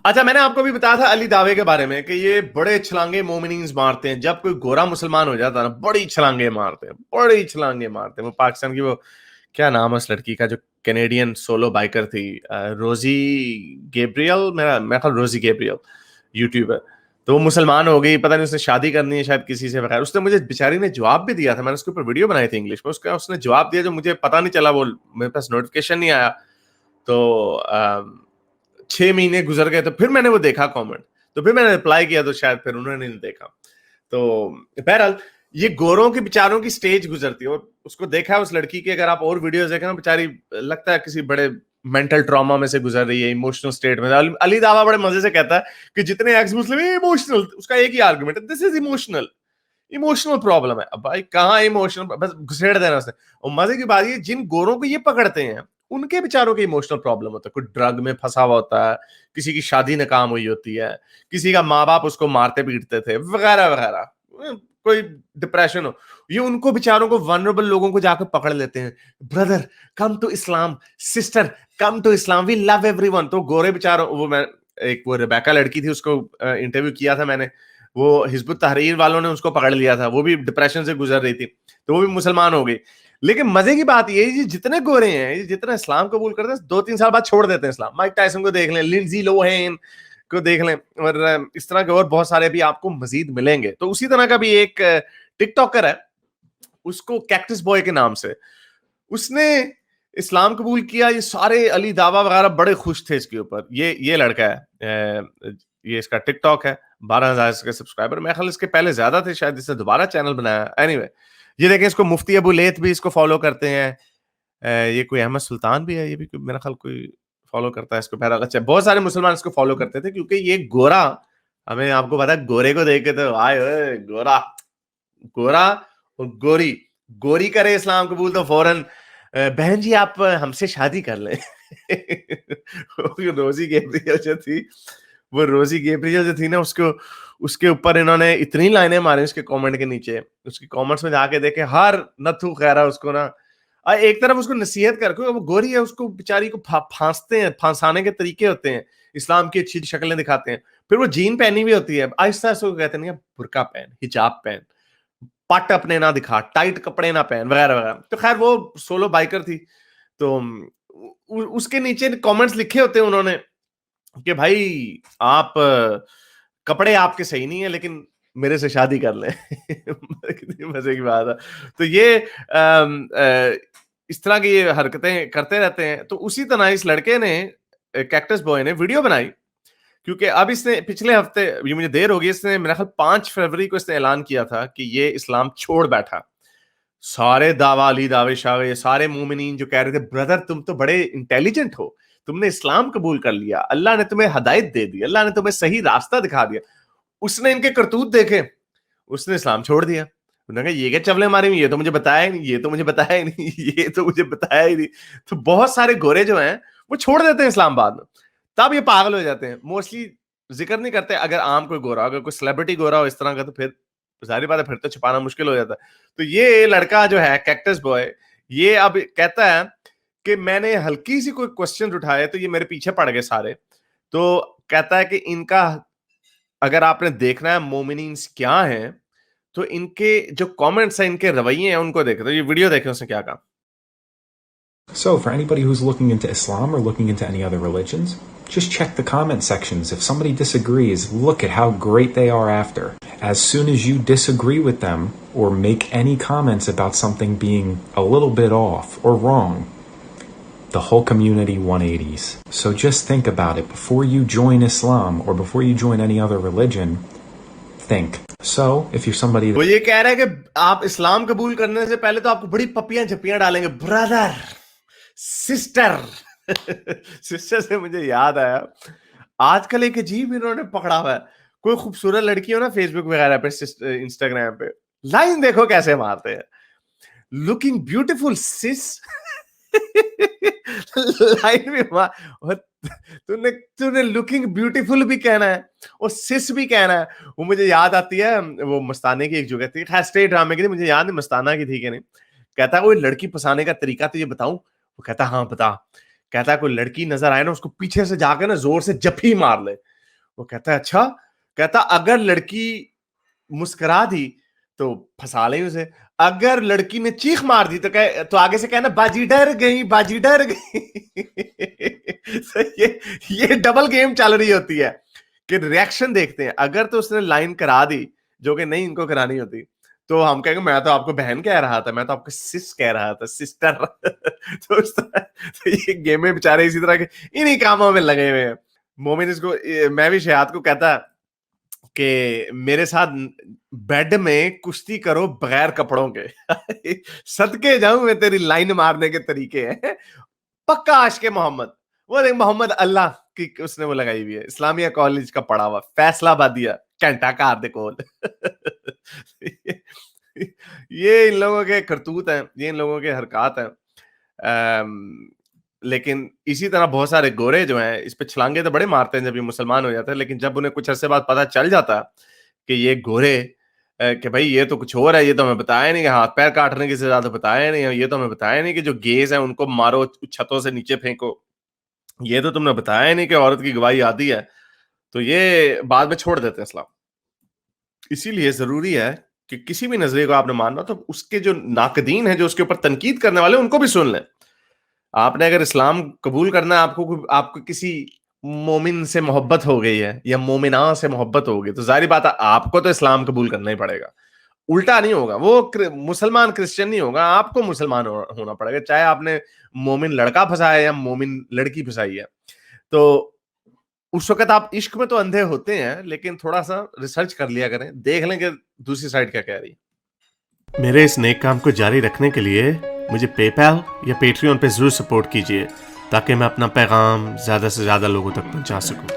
اچھا میں نے آپ کو بھی بتایا تھا علی دعوے کے بارے میں کہ یہ بڑے چھلانگے مومنینز مارتے ہیں. جب کوئی گورا مسلمان ہو جاتا ہے نا بڑی چھلانگے مارتے ہیں, بڑی چھلانگے مارتے ہیں. وہ پاکستان کی وہ کیا نام ہے اس لڑکی کا جو کینیڈین سولو بائکر تھی, روزی گیبریل, میرا خیال روزی گیبریل یوٹیوبر. تو وہ مسلمان ہو گئی, پتہ نہیں اس نے شادی کرنی ہے شاید کسی سے بغیر. اس نے مجھے بیچاری نے جواب بھی دیا تھا, میں نے اس کے اوپر ویڈیو بنائی تھی انگلش میں, اس نے جواب دیا جو مجھے پتہ نہیں چلا, وہ میرے پاس نوٹیفیکیشن نہیں آیا. تو 6 مہینے گزر گئے تو پھر میں نے وہ دیکھا کامنٹ, تو پھر میں نے رپلائی کیا تو شاید پھر انہوں نے نہیں دیکھا. تو بہرحال یہ گوروں کے بیچاروں کی سٹیج گزرتی ہے, اور اس کو دیکھا ہے اس لڑکی کی, اگر آپ اور ویڈیوز دیکھیں نا بیچاری لگتا ہے کسی بڑے مینٹل ٹراما میں سے گزر رہی ہے, ایموشنل سٹیٹ میں. علی دعویٰ بڑے مزے سے کہتا ہے کہ جتنے ایکس مسلم ایموشنل, اس کا ایک ہی آرگومنٹ ہے, دس از ایموشنل پرابلم ہے. اب بھائی کہاں ایموشنل, بس گھسیڑ دینا اس نے. اور مزے کی بات یہ جن گوروں کو یہ پکڑتے ہیں ان کے بیچاروں کے ایموشنل پرابلم ہوتا ہے, کوئی ڈرگ میں پھنسا ہوا ہوتا ہے, کسی کی شادی ناکام ہوئی ہوتی ہے, کسی کا ماں باپ اس کو مارتے پیٹتے تھے وغیرہ وغیرہ, کوئی ڈپریشن ہو, یہ ان کو بیچاروں کو ونربل لوگوں کو جا کے پکڑ لیتے ہیں. Brother come to Islam, sister come to Islam, we love everyone. تو گورے بیچاروں, وہ میں ایک وہ ریبیکا لڑکی تھی اس کو انٹرویو کیا تھا میں نے, وہ حزب التحریر والوں نے اس کو پکڑ لیا تھا, وہ بھی ڈپریشن سے گزر رہی تھی, تو وہ بھی مسلمان ہو گئی. لیکن مزے کی بات یہ ہے جتنے گورے ہیں, جتنا اسلام قبول کرتے ہیں 2-3 سال بعد چھوڑ دیتے ہیں اسلام. مائک ٹائسن کو دیکھ لیں, لنزی لوہین کو دیکھ لیں, اور اس طرح کے اور بہت سارے بھی آپ کو مزید ملیں گے. تو اسی طرح کا بھی ایک ٹک ٹاکر ہے, اس کو کیکٹس بوائے کے نام سے, اس نے اسلام قبول کیا. یہ سارے علی دعویٰ وغیرہ بڑے خوش تھے اس کے اوپر. یہ لڑکا ہے, یہ اس کا ٹک ٹاک ہے, 12,000 کے سبسکرائبر. میں خیال اس کے پہلے زیادہ تھے, شاید اس نے دوبارہ چینل بنایا. اینی وے یہ دیکھیں, اس کو مفتی ابو لیث بھی اس کو فالو کرتے ہیں. یہ کوئی احمد سلطان بھی ہے, یہ بھی میرا خیال کوئی فالو کرتا ہے اس کو. بہرحال اچھا, بہت سارے مسلمان اس کو فالو کرتے تھے کیونکہ یہ گورا, ہمیں آپ کو پتا ہے گورے کو دیکھ کے تو آئے گورا, گورا اور گوری, گوری کرے اسلام قبول تو فوراً بہن جی آپ ہم سے شادی کر لیں. روزی گیبریل جو تھی, وہ روزی گیبریل جو تھی نا, اس کے اوپر انہوں نے اتنی لائنیں ماری اس کے کامنٹ کے نیچے. اس کی کامنٹس میں جا کے دیکھیں, ہر نتھو خیرہ اس کو نا ایک طرف اس کو نصیحت کر کے, وہ گوری ہے اس کو بیچاری کو پھانستے ہیں, پھانسانے کے طریقے ہوتے ہیں, اسلام کی اچھی شکلیں دکھاتے ہیں. پھر وہ جین پہنی ہوئی ہوتی ہے, آہستہ آہستہ کو کہتے ہیں برقع پہن, حجاب پہن, پٹ اپنے نہ دکھا, ٹائٹ کپڑے نہ پہن وغیرہ وغیرہ. تو خیر وہ سولو بائکر تھی, تو اس کے نیچے کامنٹس لکھے ہوتے ہیں انہوں نے کہ بھائی آپ کپڑے آپ کے صحیح نہیں ہیں لیکن میرے سے شادی کر لیں. کتنی مزے کی بات ہے. تو یہ اس طرح کی یہ حرکتیں کرتے رہتے ہیں. تو اسی طرح اس لڑکے نے, کیکٹس بوائے نے, ویڈیو بنائی, کیونکہ اب اس نے پچھلے ہفتے, یہ مجھے دیر ہوگی, اس نے میرا خیال 5 فروری کو اس نے اعلان کیا تھا کہ یہ اسلام چھوڑ بیٹھا. سارے دعویٰ علی دعوے شاہ, یہ سارے مومنین جو کہہ رہے تھے بردر تم تو بڑے انٹیلیجنٹ ہو, تم نے اسلام قبول کر لیا, اللہ نے تمہیں ہدایت دے دی, اللہ نے تمہیں صحیح راستہ دکھا دیا. اس نے ان کے کرتوت دیکھے, اس نے اسلام چھوڑ دیا. انہوں نے کہا یہ کیا چولے مارے, یہ تو مجھے بتایا ہی نہیں, یہ تو مجھے بتایا ہی نہیں, یہ تو مجھے بتایا ہی نہیں. تو بہت سارے گورے جو ہیں وہ چھوڑ دیتے ہیں اسلام آباد میں, تب یہ پاگل ہو جاتے ہیں. موسٹلی ذکر نہیں کرتے, اگر عام کوئی گورا, اگر کوئی سیلیبریٹی گورا ہو اس طرح کا, تو پھر ظاہر بات ہے پھر تو چھپانا مشکل ہو جاتا ہے. تو یہ لڑکا جو ہے کیکٹس بوائے, یہ اب کہتا ہے کہ میں نے ہلکی سی کوئی کوسچن اٹھائے تو یہ میرے پیچھے پڑ گئے سارے. تو کہتا ہے کہ ان کا اگر آپ نے دیکھنا ہے مومنینز کیا ہیں, تو ان کے جو کامنٹس ہیں, ان کے رویے ہیں, ان کو دیکھیں. تو یہ ویڈیو دیکھیں اس نے کیا کہا. So, for anybody who's looking into Islam or looking into any other religions, just check the comment sections. If somebody disagrees, look at how great they are after. As soon as you disagree with them or make any comments about something being a little bit off or wrong, the whole community 180s. So just think about it. Before you join Islam or before you join any other religion, think. So, if you're somebody وہ یہ کہہ رہا ہے کہ آپ اسلام قبول کرنے سے پہلے تو آپ کو بڑی پپیاں جھپیاں ڈالیں گے. برادر, سسٹر, سسٹر سے مجھے یاد آیا, آج کل ایک عجیب انہوں نے پکڑا ہوا ہے. کوئی خوبصورت لڑکی ہو نا فیس بک وغیرہ پہ, انسٹاگرام پہ, لائن دیکھو کیسے مارتے ہیں, لوکنگ بیوٹیفل سس. لائن میں تو نے لوکنگ بیوٹیفل بھی کہنا ہے اور سس بھی کہنا ہے. وہ مجھے یاد آتی ہے, وہ مستانے کی ایک جگہ تھی, خیر اسٹیٹ ڈرامے کی تھی, مجھے یاد نہیں مستانہ کی تھی کہ نہیں. کہتا ہے کوئی لڑکی پسانے کا طریقہ تجھے بتاؤں. وہ کہتا ہاں بتا. کہتا ہے کوئی لڑکی نظر آئے نا, اس کو پیچھے سے جا کے نا زور سے جپھی مار لے. وہ کہتا ہے اچھا, کہتا اگر لڑکی مسکرا دی تو پھنسا لیں اسے, اگر لڑکی نے چیخ مار دی تو آگے سے کہنا باجی ڈر گئی, باجی ڈر گئی. یہ ڈبل گیم چل رہی ہوتی ہے کہ ریئیکشن دیکھتے ہیں. اگر تو اس نے لائن کرا دی جو کہ نہیں ان کو کرانی ہوتی, تو ہم کہیں گے میں تو آپ کو بہن کہہ رہا تھا, میں تو آپ کو سس کہہ رہا تھا, سسٹر. تو اس طرح یہ گیمیں بیچارے اسی طرح کے انہی کاموں میں لگے ہوئے ہیں. مومن اس کو, میں بھی شہاد کو کہتا کہ میرے ساتھ بیڈ میں کشتی کرو بغیر کپڑوں کے, صدقے جاؤں میں تیری لائن مارنے کے طریقے ہیں. پکا عاشق محمد, وہ محمد اللہ کی اس نے وہ لگائی ہوئی ہے, اسلامیہ کالج کا پڑھا ہوا, فیصلہ آبادیہ گھنٹہ کار دے کول. یہ ان لوگوں کے کرتوت ہیں, یہ ان لوگوں کے حرکات ہیں. لیکن اسی طرح بہت سارے گورے جو ہیں اس پہ چھلانگے تو بڑے مارتے ہیں جب یہ مسلمان ہو جاتے ہیں, لیکن جب انہیں کچھ عرصے بعد پتہ چل جاتا کہ یہ گورے کہ بھائی یہ تو کچھ اور ہے, یہ تو ہمیں بتایا نہیں کہ ہاتھ پیر کاٹنے کی سزا تو بتایا نہیں, یہ تو ہمیں بتایا نہیں کہ جو گیز ہیں ان کو مارو چھتوں سے نیچے پھینکو, یہ تو تم نے بتایا نہیں کہ عورت کی گواہی آدھی ہے, تو یہ بعد میں چھوڑ دیتے ہیں اسلام. اسی لیے ضروری ہے کہ کسی بھی نظریے کو آپ نے ماننا تو اس کے جو ناقدین ہیں, جو اس کے اوپر تنقید کرنے والے, ان کو بھی سن لیں. آپ نے اگر اسلام قبول کرنا ہے, آپ کو کسی مومن سے محبت ہو گئی ہے یا مومنہ سے محبت ہو گئی, تو ظاہری بات ہے آپ کو تو اسلام قبول کرنا ہی پڑے گا. الٹا نہیں ہوگا, وہ مسلمان کرسچن نہیں ہوگا, آپ کو مسلمان ہونا پڑے گا, چاہے آپ نے مومن لڑکا پھنسایا یا مومن لڑکی پھنسائی ہے. تو اس وقت آپ عشق میں تو اندھے ہوتے ہیں, لیکن تھوڑا سا ریسرچ کر لیا کریں, دیکھ لیں کہ دوسری سائڈ کیا کہہ رہی ہے. میرے اس نیک کام کو جاری رکھنے کے لیے مجھے پے پیل یا پیٹریون پہ ضرور سپورٹ کیجیے, تاکہ میں اپنا پیغام زیادہ سے زیادہ لوگوں تک پہنچا سکوں.